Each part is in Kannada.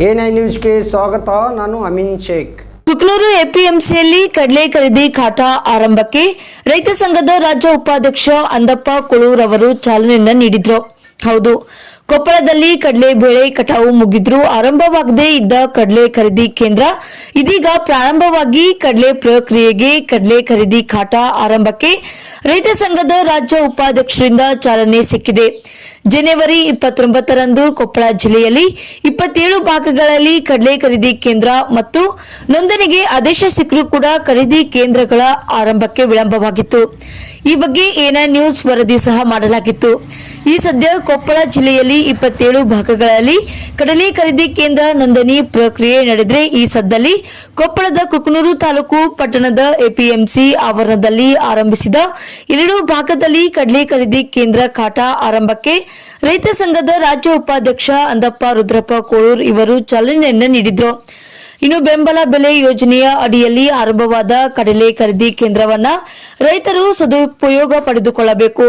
A9 ನ್ಯೂಸ್ಗೆ ಸ್ವಾಗತ. ನಾನು ಅಮೀನ್ ಶೇಖ್. ಕುಕ್ನೂರು ಎಪಿಎಂಸಿಯಲ್ಲಿ ಕಡಲೆ ಖರೀದಿ ಖಾಟ ಆರಂಭಕ್ಕೆ ರೈತ ಸಂಘದ ರಾಜ್ಯ ಉಪಾಧ್ಯಕ್ಷ ಅಂದಪ್ಪ ಕುಳೂರ್ ಅವರು ಚಾಲನೆಯನ್ನು ನೀಡಿದ್ರು. ಹೌದು, ಕೊಪ್ಪಳದಲ್ಲಿ ಕಡಲೆ ಬೆಳೆ ಕಟಾವು ಮುಗಿದ್ರೂ ಆರಂಭವಾಗದೇ ಇದ್ದ ಕಡಲೆ ಖರೀದಿ ಕೇಂದ್ರ ಇದೀಗ ಪ್ರಾರಂಭವಾಗಿ ಕಡಲೆ ಪ್ರಕ್ರಿಯೆಗೆ ಕಡಲೆ ಖರೀದಿ ಖಾಟ ಆರಂಭಕ್ಕೆ ರೈತ ಸಂಘದ ರಾಜ್ಯ ಉಪಾಧ್ಯಕ್ಷರಿಂದ ಚಾಲನೆ ಸಿಕ್ಕಿದೆ. ಜನವರಿ 29ರಂದು ಕೊಪ್ಪಳ ಜಿಲ್ಲೆಯಲ್ಲಿ 27 ಭಾಗಗಳಲ್ಲಿ ಕಡಲೆ ಖರೀದಿ ಕೇಂದ್ರ ಮತ್ತು ನೋಂದಣಿಗೆ ಆದೇಶ ಸಿಕ್ಕರೂ ಕೂಡ ಖರೀದಿ ಕೇಂದ್ರಗಳ ಆರಂಭಕ್ಕೆ ವಿಳಂಬವಾಗಿತ್ತು. ಈ ಬಗ್ಗೆ A9 ನ್ಯೂಸ್ ವರದಿ ಸಹ ಮಾಡಲಾಗಿತ್ತು. ಈ ಸದ್ಯ ಕೊಪ್ಪಳ ಜಿಲ್ಲೆಯಲ್ಲಿ 27 ಭಾಗಗಳಲ್ಲಿ ಕಡಲೆ ಖರೀದಿ ಕೇಂದ್ರ ನೋಂದಣಿ ಪ್ರಕ್ರಿಯೆ ನಡೆದರೆ ಈ ಸದ್ದಲ್ಲಿ ಕೊಪ್ಪಳದ ಕುಕ್ನೂರು ತಾಲೂಕು ಪಟ್ಟಣದ ಎಪಿಎಂಸಿ ಆವರಣದಲ್ಲಿ ಆರಂಭಿಸಿದ 2 ಭಾಗದಲ್ಲಿ ಕಡಲೆ ಖರೀದಿ ಕೇಂದ್ರ ಖಾಟ ಆರಂಭಕ್ಕೆ ರೈತ ಸಂಘದ ರಾಜ್ಯ ಉಪಾಧ್ಯಕ್ಷ ಅಂದಪ್ಪ ರುದ್ರಪ್ಪ ಕೋಳೂರ್ ಇವರು ಚಾಲನೆಯನ್ನು ನೀಡಿದರು. ಇನ್ನು ಬೆಂಬಲ ಬೆಲೆ ಯೋಜನೆಯ ಅಡಿಯಲ್ಲಿ ಆರಂಭವಾದ ಕಡಲೆ ಖರೀದಿ ಕೇಂದ್ರವನ್ನ ರೈತರು ಸದುಪಯೋಗ ಪಡೆದುಕೊಳ್ಳಬೇಕು.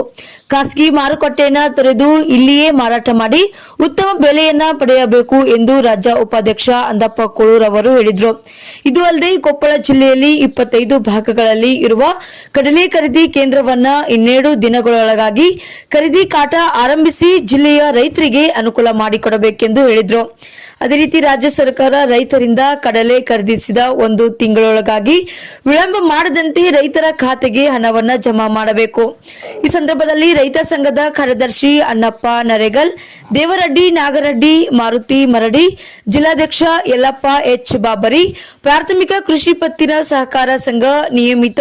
ಖಾಸಗಿ ಮಾರುಕಟ್ಟೆಯನ್ನ ತೊರೆದು ಇಲ್ಲಿಯೇ ಮಾರಾಟ ಮಾಡಿ ಉತ್ತಮ ಬೆಲೆಯನ್ನ ಪಡೆಯಬೇಕು ಎಂದು ರಾಜ್ಯ ಉಪಾಧ್ಯಕ್ಷ ಅಂದಪ್ಪ ಕೋಳೂರ್ ಅವರು ಹೇಳಿದರು. ಇದು ಅಲ್ಲದೆ ಕೊಪ್ಪಳ ಜಿಲ್ಲೆಯಲ್ಲಿ 25 ಭಾಗಗಳಲ್ಲಿ ಇರುವ ಕಡಲೆ ಖರೀದಿ ಕೇಂದ್ರವನ್ನ 12 ದಿನಗಳೊಳಗಾಗಿ ಖರೀದಿ ಕಾಟ ಆರಂಭಿಸಿ ಜಿಲ್ಲೆಯ ರೈತರಿಗೆ ಅನುಕೂಲ ಮಾಡಿಕೊಡಬೇಕೆಂದು ಹೇಳಿದರು. ಅದೇ ರೀತಿ ರಾಜ್ಯ ಸರ್ಕಾರ ರೈತರಿಂದ ಕಡಲೆ ಖರೀದಿಸಿದ 1 ತಿಂಗಳೊಳಗಾಗಿ ವಿಳಂಬ ಮಾಡದಂತೆ ರೈತರ ಖಾತೆಗೆ ಹಣವನ್ನ ಜಮಾ ಮಾಡಬೇಕು. ಈ ಸಂದರ್ಭದಲ್ಲಿ ರೈತ ಸಂಘದ ಕಾರ್ಯದರ್ಶಿ ಅಣ್ಣಪ್ಪ ನರೇಗಲ್, ದೇವರಡ್ಡಿ ನಾಗರಡ್ಡಿ, ಮಾರುತಿ ಮರಡಿ, ಜಿಲ್ಲಾಧ್ಯಕ್ಷ ಯಲ್ಲಪ್ಪ ಎಚ್ ಬಾಬರಿ, ಪ್ರಾಥಮಿಕ ಕೃಷಿ ಪತ್ತಿನ ಸಹಕಾರ ಸಂಘ ನಿಯಮಿತ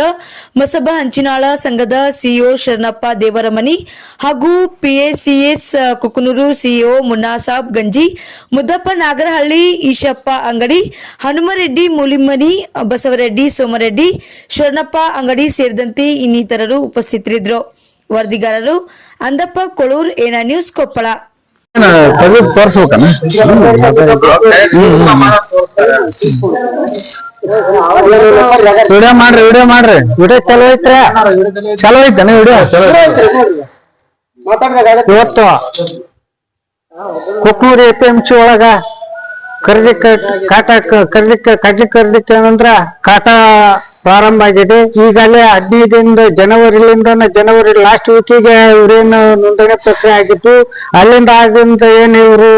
ಮಸಬ ಹಂಚಿನಾಳ ಸಂಘದ ಸಿಇಒ ಶರಣಪ್ಪ ದೇವರಮನಿ ಹಾಗೂ ಪಿಎಸಿಎಸ್ ಕುಕನೂರು ಸಿಇಒ ಮುನ್ನಾಸಾಬ್ ಗಂಜಿ, ಮುದ್ದಪ್ಪ ನಾಗರಹಳ್ಳಿ, ಈಶಪ್ಪ ಅಂಗಡಿ, ಹನುಮರೆಡ್ಡಿ ಮೂಲಿಮನಿ, ಬಸವರೆಡ್ಡಿ ಸೋಮರೆಡ್ಡಿ, ಶರಣಪ್ಪ ಅಂಗಡಿ ಸೇರಿದಂತೆ ಇನ್ನಿತರರು ಉಪಸ್ಥಿತರಿದ್ದರು. ವರದಿಗಾರರು Andappa Kolur, A9 news, Koppal. Video ಮಾಡ್ರಿ ಚಲೋ ಐತ್ರಿ, ಚಲೋ ಐತನ ವಿಡಿಯೋ. ಇವತ್ತು ಕುಕ್ನೂರು ಎಪಿಎಂಸಿ ಒಳಗ ಕಡ್ಲೆ ಖರೀದಿ ಅಂದ್ರ ಕಾಟ ಪ್ರಾರಂಭ ಆಗಿದೆ. ಈಗಲೇ 15ರಿಂದ ಜನವರಿ ಲಾಸ್ಟ್ ವೀಕಿಗೆ ಇವ್ರೇನು ನೋಂದಣಿ ಪ್ರಕ್ರಿಯೆ ಆಗಿತ್ತು. ಅಲ್ಲಿಂದ ಏನು ಇವರು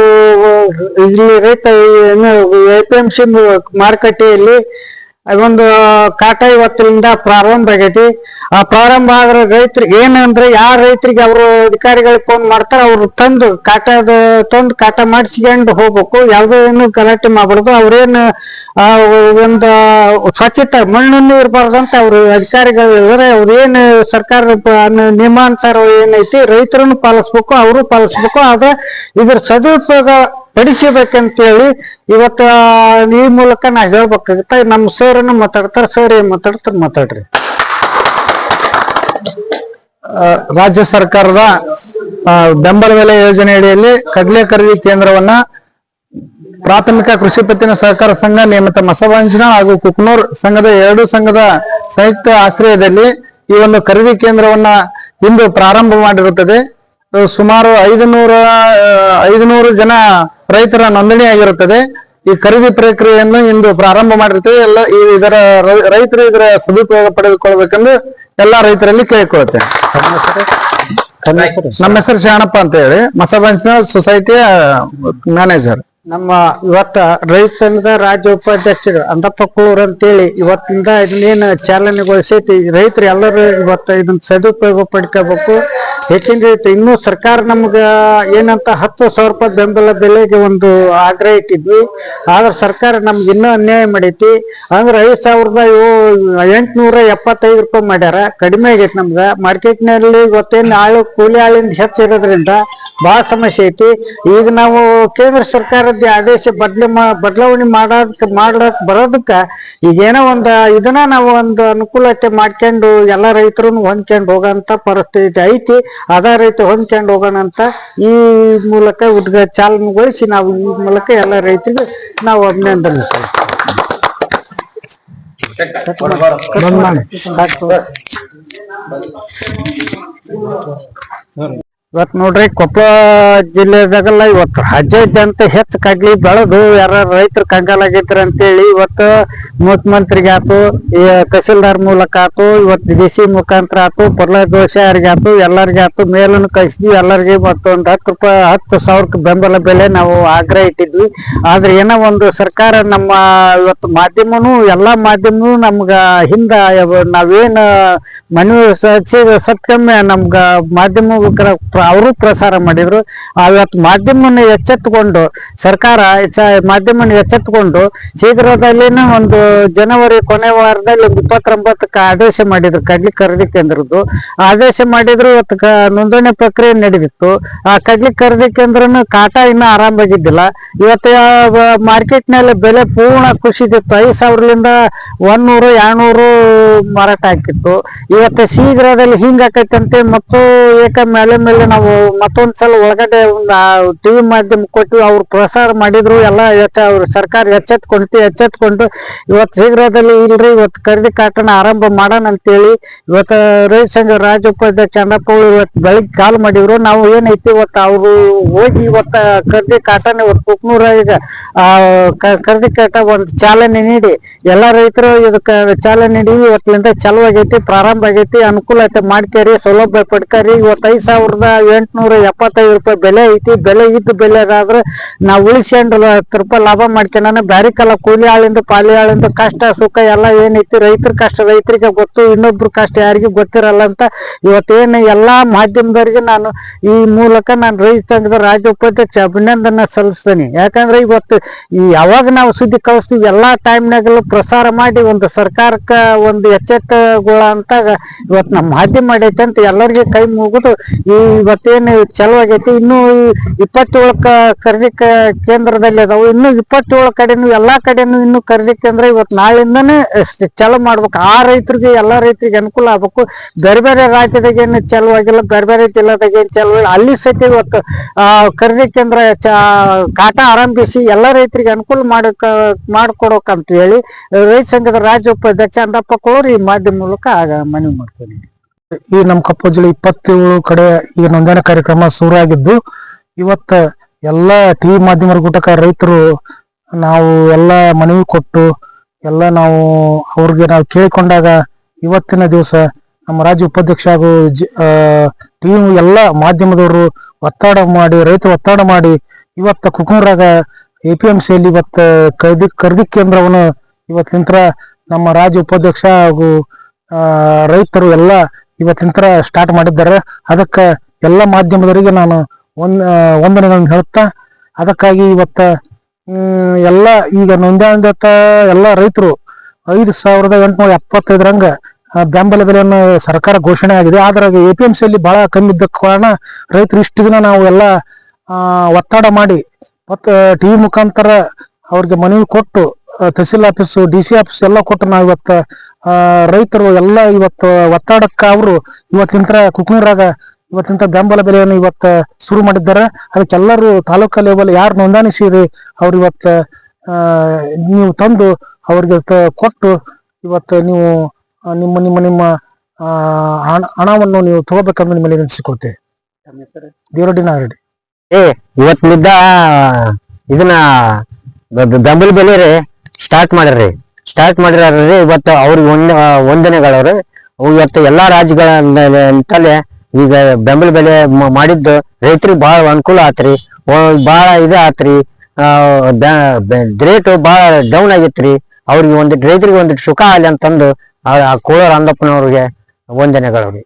ಇಲ್ಲಿ ರೈತ ಎಪಿಎಂಸಿ ಮಾರುಕಟ್ಟೆಯಲ್ಲಿ ಒಂದು ಕಾಟ ಇವತ್ತಿನಿಂದ ಪ್ರಾರಂಭ ಆಗೈತಿ. ಆ ಪ್ರಾರಂಭ ಆದ್ರೆ ರೈತರಿಗೆ ಏನಂದ್ರೆ ಯಾರ ರೈತರಿಗೆ ಅವರು ಅಧಿಕಾರಿಗಳಿಗೆ ಫೋನ್ ಮಾಡ್ತಾರ, ಅವ್ರು ತಂದು ಕಾಟ ಮಾಡಿಸ್ಕೊಂಡು ಹೋಗ್ಬೇಕು. ಯಾವ್ದೋ ಏನು ಗಲಾಟೆ ಮಾಡ್ಬಾರ್ದು. ಅವ್ರೇನು ಒಂದು ಸ್ವಚ್ಛತೆ ಮಣ್ಣನ್ನು ಇರಬಾರ್ದಂತ ಅವ್ರು ಅಧಿಕಾರಿಗಳು ಇದ್ರೆ ಅವ್ರೇನು ಸರ್ಕಾರ ನಿಯಮಾನುಸಾರ ಏನೈತಿ ರೈತರನ್ನು ಪಾಲಿಸ್ಬೇಕು, ಅವರು ಪಾಲಿಸ್ಬೇಕು. ಆದ್ರೆ ಇದ್ರ ಸದುಪಯೋಗ ಪಡಿಸಬೇಕಂತೇಳಿ ಇವತ್ತು ಈ ಮೂಲಕ ನಾ ಹೇಳ್ಬೇಕಾಗುತ್ತೆ. ನಮ್ಮ ಸರ್ ಮಾತಾಡ್ತಾರೆ. ಸರ್ ಏನ್ ಮಾತಾಡ್ರಿ. ರಾಜ್ಯ ಸರ್ಕಾರದ ಬೆಂಬಲ ಬೆಲೆ ಯೋಜನೆ ಅಡಿಯಲ್ಲಿ ಕಡಲೆ ಖರೀದಿ ಕೇಂದ್ರವನ್ನ ಪ್ರಾಥಮಿಕ ಕೃಷಿ ಪತ್ತಿನ ಸಹಕಾರ ಸಂಘ ನಿಯಮಿತ ಮಸಬಂಜನ ಹಾಗೂ ಕುಕ್ನೂರ್ ಸಂಘದ 2 ಸಂಘದ ಸಂಯುಕ್ತ ಆಶ್ರಯದಲ್ಲಿ ಈ ಒಂದು ಖರೀದಿ ಕೇಂದ್ರವನ್ನ ಇಂದು ಪ್ರಾರಂಭ ಮಾಡಿರುತ್ತದೆ. ಸುಮಾರು 500 ಜನ ರೈತರ ನೋಂದಣಿ ಆಗಿರುತ್ತದೆ. ಈ ಖರೀದಿ ಪ್ರಕ್ರಿಯೆಯನ್ನು ಇಂದು ಪ್ರಾರಂಭ ಮಾಡಿರುತ್ತದೆ. ಇದರ ರೈತರು ಇದರ ಸದುಪಯೋಗ ಪಡೆದುಕೊಳ್ಬೇಕೆಂದು ಎಲ್ಲಾ ರೈತರಲ್ಲಿ ಕೇಳಿಕೊಳ್ಳುತ್ತೇನೆ. ನಮ್ಮ ಹೆಸರು ಶರಣಪ್ಪ ಅಂತ ಹೇಳಿ, ಮಸಬಂಚಿನ ಸೊಸೈಟಿಯ ಮ್ಯಾನೇಜರ್. ನಮ್ಮ ಇವತ್ತ ರೈತ ಸಂಘದ ರಾಜ್ಯ ಉಪಾಧ್ಯಕ್ಷರು ಅಂದಪ್ಪ ಕೋಳೂರ್ ಅಂತೇಳಿ ಇವತ್ತಿಂದ ಇದನ್ನೇನು ಚಾಲನೆಗೊಳಿಸೈತಿ. ರೈತರು ಎಲ್ಲರೂ ಇವತ್ತ ಇದನ್ನ ಸದುಪಯೋಗ ಪಡ್ಕೋಬೇಕು. ಹೆಚ್ಚಿನ ಇನ್ನೂ ಸರ್ಕಾರ ನಮ್ಗ ಏನಂತ 10,000 ರೂಪಾಯಿ ಬೆಂಬಲ ಬೆಲೆಗೆ ಒಂದು ಆಗ್ರಹ ಇಟ್ಟಿದ್ವಿ. ಆದ್ರೆ ಸರ್ಕಾರ ನಮ್ಗೆ ಇನ್ನೂ ಅನ್ಯಾಯ ಮಾಡೈತಿ. ಅಂದ್ರೆ 5,875 ರೂಪಾಯಿ ಮಾಡ್ಯಾರ. ಕಡಿಮೆ ಆಗೈತಿ ನಮ್ಗ. ಮಾರ್ಕೆಟ್ನಲ್ಲಿ ಇವತ್ತೇನು ಕೂಲಿ ಆಳಿಂದ ಹೆಚ್ಚಿರೋದ್ರಿಂದ ಬಹಳ ಸಮಸ್ಯೆ ಐತಿ. ಈಗ ನಾವು ಕೇಂದ್ರ ಸರ್ಕಾರದ ಆದೇಶ ಬದಲಾವಣೆ ಮಾಡಕ್ ಬರೋದಕ್ಕ ಈಗೇನೋ ಇದನ್ನ ನಾವು ಒಂದು ಅನುಕೂಲತೆ ಮಾಡ್ಕೊಂಡು ಎಲ್ಲಾ ರೈತರು ಹೊಂದ್ಕೊಂಡು ಹೋಗೋಂತ ಪರಿಸ್ಥಿತಿ ಐತಿ. ಅದ ರೈತ ಹೊಂದ್ಕೊಂಡು ಹೋಗೋಣ ಅಂತ ಈ ಮೂಲಕ ಚಾಲನೆಗೊಳಿಸಿ ನಾವು ಈ ಮೂಲಕ ಎಲ್ಲ ರೈತರಿಗೆ ನಾವು ಅಭಿನಂದನೆ ಇವತ್ತು ನೋಡ್ರಿ ಕೊಪ್ಪಳ ಜಿಲ್ಲೆದಾಗಲ್ಲ ಇವತ್ತು ರಾಜ್ಯಾದ್ಯಂತ ಹೆಚ್ಚು ಕಡ್ಲಿ ಬೆಳೆದು ಯಾರ ರೈತರು ಕಂಗಾಲಾಗಿದ್ರು ಅಂತೇಳಿ ಇವತ್ತು ಮುಖ್ಯಮಂತ್ರಿಗೆ ಆತು, ತಹಸೀಲ್ದಾರ್ ಮೂಲಕ ಆತು, ಇವತ್ತು ಡಿಸಿ ಮುಖಾಂತರ ಆತು, ಪರ್ಲಾದೋಷರಿಗೆ ಆತು, ಎಲ್ಲರಿಗೆ ಆತು, ಮೇಲನ್ನು ಕಳಿಸಿದ್ವಿ. ಎಲ್ಲರಿಗೆ ಮತ್ತೊಂದು 10,000 ಬೆಂಬಲ ಬೆಲೆ ನಾವು ಆಗ್ರಹ ಇಟ್ಟಿದ್ವಿ. ಆದ್ರೆ ಏನೋ ಒಂದು ಸರ್ಕಾರ ನಮ್ಮ ಇವತ್ತು ಮಾಧ್ಯಮನು ಎಲ್ಲಾ ಮಾಧ್ಯಮನು ನಮ್ಗ ಹಿಂದ ನಾವೇನ್ ಮನವಿ ಸತ್ಕಮ್ಮೆ ನಮ್ಗ ಮಾಧ್ಯಮ ಅವರು ಪ್ರಸಾರ ಮಾಡಿದ್ರು. ಇವತ್ತು ಮಾಧ್ಯಮವನ್ನು ಎಚ್ಚೆತ್ತುಕೊಂಡು ಸರ್ಕಾರ ಮಾಧ್ಯಮವನ್ನು ಎಚ್ಚೆತ್ತುಕೊಂಡು ಶೀಘ್ರದಲ್ಲಿನ ಒಂದು ಜನವರಿ ಕೊನೆ ವಾರದಲ್ಲಿ 29ಕ್ಕೆ ಆದೇಶ ಮಾಡಿದ್ರು. ಕಡ್ಲಿ ಖರೀದಿ ಕೇಂದ್ರದ್ದು ಆದೇಶ ಮಾಡಿದ್ರು. ಇವತ್ತು ನೋಂದಣಿ ಪ್ರಕ್ರಿಯೆ ನಡೆದಿತ್ತು. ಆ ಕಡ್ಲಿ ಖರೀದಿ ಕೇಂದ್ರನು ಕಾಟ ಇನ್ನೂ ಆರಂಭವಾಗಿದ್ದಿಲ್ಲ. ಇವತ್ತು ಮಾರ್ಕೆಟ್ ನಲ್ಲಿ ಬೆಲೆ ಪೂರ್ಣ ಕುಸಿದಿತ್ತು. 5,000ರಿಂದ 100-200 ಮಾರಾಟ ಆಗ್ತಿತ್ತು. ಇವತ್ತು ಶೀಘ್ರದಲ್ಲಿ ಹಿಂಗಾಕೈತಂತೆ ಮತ್ತು ಮೇಲೆ ನಾವು ಮತ್ತೊಂದ್ಸಲ ಒಳಗಡೆ ಟಿವಿ ಮಾಧ್ಯಮ ಕೊಟ್ಟು ಅವ್ರು ಪ್ರಸಾರ ಮಾಡಿದ್ರು. ಎಲ್ಲ ಅವ್ರು ಸರ್ಕಾರ ಎಚ್ಚೆತ್ಕೊಂಡು ಇವತ್ತು ಶೀಘ್ರದಲ್ಲಿ ಇಲ್ರಿ ಇವತ್ತು ಖರೀದಿ ಕಾಟನ ಆರಂಭ ಮಾಡೋಣ ಅಂತೇಳಿ ಇವತ್ತು ರೈತ ಸಂಘ ರಾಜ್ಯ ಉಪಾಧ್ಯಕ್ಷ ಅಂದಪ್ಪ ಇವತ್ತು ಬೆಳಿಗ್ಗೆ ಕಾಲ್ ಮಾಡಿದ್ರು. ನಾವು ಏನೈತಿ ಇವತ್ತು ಅವರು ಹೋಗಿ ಇವತ್ತು ಖರೀದಿ ಕಾಟನ ಇವತ್ತು ಕುಕ್ನೂರಾಗ ಖರೀದಿ ಕಾಟ ಒಂದು ಚಾಲನೆ ನೀಡಿ ಎಲ್ಲಾ ರೈತರು ಇದಕ್ಕೆ ಚಾಲನೆ ನೀಡಿ ಇವತ್ತಿನಿಂದ ಚಾಲು ಆಗೈತಿ, ಪ್ರಾರಂಭ ಆಗೈತಿ, ಅನುಕೂಲ ಐತೆ ಮಾಡ್ಕೇರಿ, ಸೌಲಭ್ಯ ಪಡ್ಕರಿ. ಇವತ್ತು 5,875 ಬೆಲೆ ಐತಿ. ಬೆಲೆ ಇದ್ದು ಬೆಲೆ ಅದಾದ್ರೆ ನಾವು ಉಳಿಸ್ಕೊಂಡು 10 ರೂಪಾಯಿ ಲಾಭ ಮಾಡ್ಕೊಂಡ ಬ್ಯಾರಿಕಲ್ಲ ಕೂಲಿ ಆಳಿಂದ ಪಾಲಿ ಆಳಿಂದ ಕಷ್ಟ ಸುಖ ಎಲ್ಲ ಏನೈತಿ ರೈತರ ಕಷ್ಟ ರೈತರಿಗೆ ಗೊತ್ತು, ಇನ್ನೊಬ್ರು ಕಷ್ಟ ಯಾರಿಗೂ ಗೊತ್ತಿರಲ್ಲ ಅಂತ ಇವತ್ತೇನು ಎಲ್ಲಾ ಮಾಧ್ಯಮದವರಿಗೆ ನಾನು ಈ ಮೂಲಕ ನಾನು ರೈತ ಸಂಘದ ರಾಜ್ಯ ಉಪಾಧ್ಯಕ್ಷ ಅಭಿನಂದನೆ ಸಲ್ಲಿಸ್ತೇನೆ. ಯಾಕಂದ್ರೆ ಇವತ್ತು ಯಾವಾಗ ನಾವು ಸುದ್ದಿ ಕಳಿಸ್ತೀವಿ ಎಲ್ಲಾ ಟೈಮ್ನಾಗಲೂ ಪ್ರಸಾರ ಮಾಡಿ ಒಂದು ಸರ್ಕಾರಕ್ಕ ಒಂದು ಎಚ್ಚೆತ್ತುಗಳ ಅಂತಾಗ ಇವತ್ತು ನಮ್ಮ ಮಾಧ್ಯಮ ಮಾಡೈತೆ ಅಂತ ಎಲ್ಲರಿಗೆ ಕೈ ಮುಗಿದು ಇವತ್ತೇನು ಚಲೋ ಆಗೈತಿ. ಇನ್ನು 27 ಖರೀದಿ ಕೇಂದ್ರದಲ್ಲಿ ಅದಾವು. ಇನ್ನು 27 ಕಡೆನು ಎಲ್ಲಾ ಕಡೆನು ಇನ್ನು ಖರೀದಿ ಕೇಂದ್ರ ಇವತ್ತು ನಾಳಿಂದಾನೇ ಚಲೋ ಮಾಡ್ಬೇಕು. ಆ ರೈತರಿಗೆ ಎಲ್ಲಾ ರೈತರಿಗೆ ಅನುಕೂಲ ಆಗ್ಬೇಕು. ಬೇರೆ ಬೇರೆ ರಾಜ್ಯದಾಗ ಏನು ಚಲೋ ಆಗಿಲ್ಲ, ಬೇರೆ ಬೇರೆ ಜಿಲ್ಲಾದಾಗ ಏನು ಚಲೋ ಇಲ್ಲ, ಅಲ್ಲಿ ಸತಿ ಇವತ್ತು ಖರೀದಿ ಕೇಂದ್ರ ಕಾಟ ಆರಂಭಿಸಿ ಎಲ್ಲಾ ರೈತರಿಗೆ ಅನುಕೂಲ ಮಾಡ್ಕೊಡೋಕಂತ ಹೇಳಿ ರೈತ ಸಂಘದ ರಾಜ್ಯ ಉಪಾಧ್ಯಕ್ಷ ಅಂದಪ್ಪ ಕೋರಿ ಈ ಮಾಧ್ಯಮ ಮೂಲಕ ಮನವಿ ಮಾಡ್ತೀನಿ. ಈ ನಮ್ಮ ಕೊಪ್ಪಳ ಜಿಲ್ಲೆ 27 ಕಡೆ ಈ ನೋಂದಣಿ ಕಾರ್ಯಕ್ರಮ ಶುರು ಆಗಿದ್ದು ಇವತ್ತ ಎಲ್ಲ ಟಿವಿ ಮಾಧ್ಯಮದ ಕೂಟಕ ರೈತರು ನಾವು ಎಲ್ಲ ಮನವಿ ಕೊಟ್ಟು ಎಲ್ಲ ನಾವು ಅವ್ರಿಗೆ ನಾವು ಕೇಳಿಕೊಂಡಾಗ ಇವತ್ತಿನ ದಿವಸ ನಮ್ಮ ರಾಜ್ಯ ಉಪಾಧ್ಯಕ್ಷ ಹಾಗೂ ಟಿವಿ ಎಲ್ಲ ಮಾಧ್ಯಮದವರು ಒತ್ತಡ ಮಾಡಿ ರೈತರು ಒತ್ತಡ ಮಾಡಿ ಇವತ್ತ ಕುಕ್ನೂರಾಗ APMCಯಲ್ಲಿ ಇವತ್ತು ಖರೀದಿ ಕೇಂದ್ರವನ್ನು ಇವತ್ತಿನ ನಮ್ಮ ರಾಜ್ಯ ಉಪಾಧ್ಯಕ್ಷ ಹಾಗೂ ರೈತರು ಎಲ್ಲ ಇವತ್ತಿನ ಸ್ಟಾರ್ಟ್ ಮಾಡಿದ್ದಾರೆ. ಅದಕ್ಕೆ ಎಲ್ಲ ಮಾಧ್ಯಮದವರಿಗೆ ನಾನು ವಂದನೆಗಳನ್ನು ಹೇಳುತ್ತಾ ಅದಕ್ಕಾಗಿ ಇವತ್ತ ಎಲ್ಲ ಈಗ ನೋಂದಾಣಿತ ಎಲ್ಲ ರೈತರು 5,875 ಬೆಂಬಲ ಬೆಲೆಯನ್ನು ಸರ್ಕಾರ ಘೋಷಣೆ ಆಗಿದೆ. ಆದ್ರೆ APMCಯಲ್ಲಿ ಬಹಳ ಕಮ್ಮಿ ಇದ್ದ ಕಾರಣ ರೈತರು ಇಷ್ಟು ದಿನ ನಾವು ಎಲ್ಲ ಒತ್ತಡ ಮಾಡಿ ಮತ್ತು ಟಿವಿ ಮುಖಾಂತರ ಅವ್ರಿಗೆ ಮನವಿ ಕೊಟ್ಟು ತಹಸೀಲ್ ಆಫೀಸು DC ಆಫೀಸ್ ಎಲ್ಲ ಕೊಟ್ಟು ನಾವು ಇವತ್ತು ರೈತರು ಎಲ್ಲ ಇವತ್ತು ಒತ್ತಡಕ್ಕ ಅವರು ಇವತ್ತಿನ ಕುಕ್ನೂರಾಗ ಇವತ್ತಿನ ಬೆಂಬಲ ಬೆಲೆಯನ್ನು ಇವತ್ತು ಶುರು ಮಾಡಿದ್ದಾರೆ. ಅದಕ್ಕೆಲ್ಲರೂ ತಾಲೂಕಾ ಲೆವೆಲ್ ಯಾರು ನೋಂದಾಣಿಸಿರಿ ಅವ್ರು ಇವತ್ತು ನೀವು ತಂದು ಅವ್ರಿಗೆ ಕೊಟ್ಟು ಇವತ್ತು ನೀವು ನಿಮ್ಮ ಹಣವನ್ನು ನೀವು ತಗೋಬೇಕಂದ್ರೆ ನಿಮ್ಮಲ್ಲಿ ವಿನಂತಿಸಿಕೊಳ್ತೇವೆ. ದೇವರಡ್ಡಿ ನಾಗರೆಡ್ಡಿ. ಇವತ್ತಿನಿಂದ ಇದನ್ನ ಬೆಂಬಲ ಬೆಲೆ ಸ್ಟಾರ್ಟ್ ಮಾಡಿರ್ರಿ ಇವತ್ತು ಅವ್ರಿಗೆ ವಂದನೆಗಳವ್ರಿ. ಇವತ್ತು ಎಲ್ಲಾ ರಾಜ್ಯಗಳಂತಲೇ ಈಗ ಬೆಂಬಲ ಬೆಲೆ ಮಾಡಿದ್ದು ರೈತರಿಗೆ ಬಹಳ ಅನುಕೂಲ ಆತ್ರಿ, ಬಹಳ ಆತ್ರಿ. ರೇಟ್ ಬಹಳ ಡೌನ್ ಆಗಿತ್ರಿ. ಅವ್ರಿಗೆ ರೈತರಿಗೆ ಒಂದಿಟ್ಟು ಸುಖ ಆಗಲಿ ಅಂತಂದು ಕೋಳೂರು ಅಂದಪ್ಪನವ್ರಿಗೆ ವಂದನೆಗಳವ್ರಿ.